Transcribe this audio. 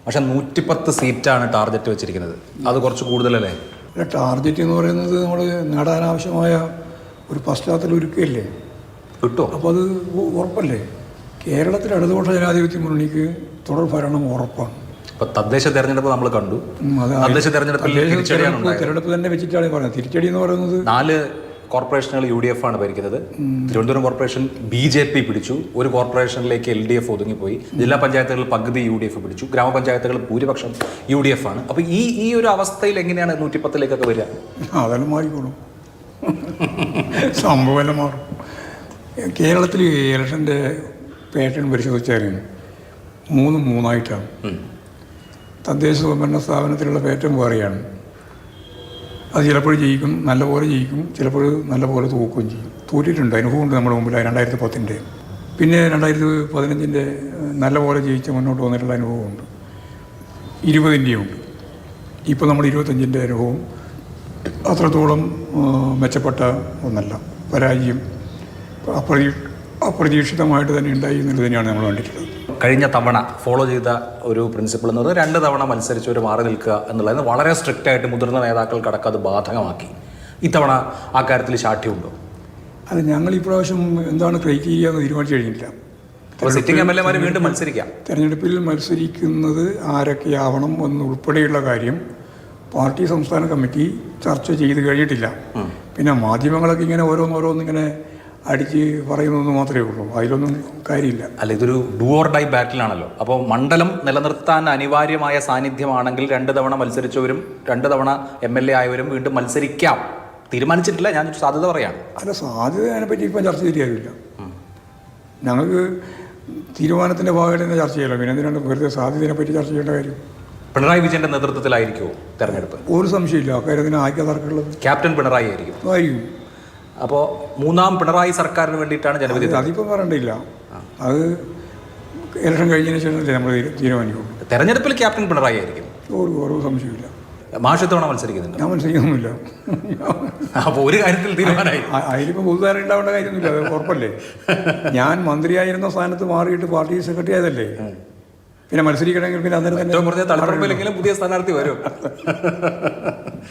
പക്ഷെ 110 സീറ്റാണ് ടാർഗറ്റ് വെച്ചിരിക്കുന്നത്. അത് കുറച്ച് കൂടുതലല്ലേ? ടാർഗറ്റ് എന്ന് പറയുന്നത് നമ്മൾ നേടാനാവശ്യമായ ഒരു പശ്ചാത്തലം ഒരുക്കുകയല്ലേ, കിട്ടുമോ? അപ്പോൾ അത് ഉറപ്പല്ലേ. കേരളത്തിൽ ഇടതുപക്ഷ ജനാധിപത്യ മുന്നണിക്ക് തുടർ ഭരണം ഉറപ്പാണ്. ഇപ്പൊ തദ്ദേശ തെരഞ്ഞെടുപ്പ് നമ്മൾ കണ്ടു. തദ്ദേശ തെരഞ്ഞെടുപ്പ് തന്നെ വെച്ചിട്ടാണ് പറയുന്നത്. തിരിച്ചടി എന്ന് പറയുന്നത് 4 കോർപ്പറേഷനുകൾ UDF ആണ് ഭരിക്കുന്നത്. തിരുവനന്തപുരം കോർപ്പറേഷൻ BJP പിടിച്ചു. ഒരു കോർപ്പറേഷനിലേക്ക് LDF ഒതുങ്ങിപ്പോയി. ജില്ലാ പഞ്ചായത്തുകൾ പകുതി UDF പിടിച്ചു. ഗ്രാമപഞ്ചായത്തുകൾ ഭൂരിപക്ഷം UDF ആണ്. അപ്പോൾ ഈ ഒരു അവസ്ഥയിൽ എങ്ങനെയാണ് 110ലേക്കൊക്കെ വരിക? അതെല്ലാം മാറിക്കോളും, സംഭവം എല്ലാം മാറും. കേരളത്തിൽ ഇലക്ഷൻ്റെ പാറ്റേൺ പരിശോധിച്ചാൽ 3-3 തദ്ദേശ സ്വയംഭരണ സ്ഥാപനത്തിലുള്ള പാറ്റേൺ വേറെയാണ്. അത് ചിലപ്പോൾ ജയിക്കും, നല്ലപോലെ ജയിക്കും, ചിലപ്പോൾ നല്ലപോലെ തോക്കുകയും ചെയ്യും. തോറ്റിട്ടുണ്ട്, അനുഭവമുണ്ട് നമ്മുടെ മുമ്പിൽ. 2010 പിന്നെ 2015 നല്ലപോലെ ജയിച്ച് മുന്നോട്ട് വന്നിട്ടുള്ള അനുഭവമുണ്ട്. 20 ഉണ്ട്. ഇപ്പോൾ നമ്മൾ 25 അനുഭവം അത്രത്തോളം മെച്ചപ്പെട്ട ഒന്നല്ല. പരാജയം അപ്രതീക്ഷിതമായിട്ട് തന്നെ ഉണ്ടായി എന്നുള്ളത് തന്നെയാണ് നമ്മൾ കണ്ടിട്ടുള്ളത്. കഴിഞ്ഞ തവണ ഫോളോ ചെയ്ത ഒരു പ്രിൻസിപ്പിൾ എന്ന് പറയുന്നത് 2 തവണ മത്സരിച്ചവർ മാറി നിൽക്കുക എന്നുള്ളത് വളരെ സ്ട്രിക്റ്റ് ആയിട്ട് മുതിർന്ന നേതാക്കൾക്കടക്കം അത് ബാധകമാക്കി. ഇത്തവണ ആ കാര്യത്തിൽ ശാഠ്യമുണ്ടോ? അത് ഞങ്ങൾ ഇപ്രാവശ്യം എന്താണ് ക്രൈറ്റീരിയ എന്ന് തീരുമാനിച്ചു കഴിഞ്ഞില്ല. സിറ്റിംഗ് MLA വീണ്ടും മത്സരിക്കാം. തെരഞ്ഞെടുപ്പിൽ മത്സരിക്കുന്നത് ആരൊക്കെയാവണം എന്നുൾപ്പെടെയുള്ള കാര്യം പാർട്ടി സംസ്ഥാന കമ്മിറ്റി ചർച്ച ചെയ്ത് കഴിഞ്ഞിട്ടില്ല. പിന്നെ മാധ്യമങ്ങളൊക്കെ ഇങ്ങനെ ഓരോന്നിങ്ങനെ അടിച്ച് പറയുന്നതെന്ന് മാത്രമേ ഉള്ളൂ, അതിലൊന്നും കാര്യമില്ല. അല്ല, ഇതൊരു ഡു ഓർ ഡൈ ബാറ്റിലാണല്ലോ. അപ്പോൾ മണ്ഡലം നിലനിർത്താൻ അനിവാര്യമായ സാന്നിധ്യമാണെങ്കിൽ 2 തവണ മത്സരിച്ചവരും 2 തവണ MLA ആയവരും വീണ്ടും മത്സരിക്കാം. തീരുമാനിച്ചിട്ടില്ല, ഞാൻ സാധ്യത പറയാം. അല്ല, സാധ്യത അതിനെപ്പറ്റി ഇപ്പം ചർച്ച ചെയ്ത് കാര്യമില്ല. ഞങ്ങൾക്ക് തീരുമാനത്തിൻ്റെ ഭാഗമായിട്ട് തന്നെ ചർച്ച ചെയ്യണം. പിന്നെ എന്തിനാണ് വെറുതെ സാധ്യതയെ പറ്റി ചർച്ച ചെയ്യേണ്ട കാര്യം? പിണറായി വിജയന്റെ നേതൃത്വത്തിലായിരിക്കുമോ തെരഞ്ഞെടുപ്പ്? ഒരു സംശയമില്ല, അക്കാര്യത്തിന് ആയിക്കതർക്കുള്ളത് ക്യാപ്റ്റൻ പിണറായി ആയിരിക്കും. അപ്പോൾ 3ാം പിണറായി സർക്കാരിന് വേണ്ടിയിട്ടാണ് ജനവിധി. അതിപ്പോൾ പറയണ്ടില്ല, അത് ഇലക്ഷൻ കഴിഞ്ഞതിന് ശേഷം നമ്മൾ തീരുമാനിക്കും. തെരഞ്ഞെടുപ്പിൽ ക്യാപ്റ്റൻ പിണറായി ആയിരിക്കും, ഓരോ സംശയമില്ല. മാഷ് തവണ മത്സരിക്കുന്നുണ്ട്? ഞാൻ മത്സരിക്കുന്നില്ല. അപ്പോൾ ഒരു കാര്യത്തിൽ തീരുമാനമായി. അതിലിപ്പോൾ പുതുതാരം ഉണ്ടാവേണ്ട കാര്യമൊന്നുമില്ല, അത് ഉറപ്പല്ലേ. ഞാൻ മന്ത്രിയായിരുന്ന സ്ഥാനത്ത് മാറിയിട്ട് പാർട്ടി സെക്രട്ടറി ആയതല്ലേ. പിന്നെ മത്സരിക്കണമെങ്കിൽ പിന്നെ അന്നേരം തന്നെ പുതിയ സ്ഥാനാർത്ഥി വരും.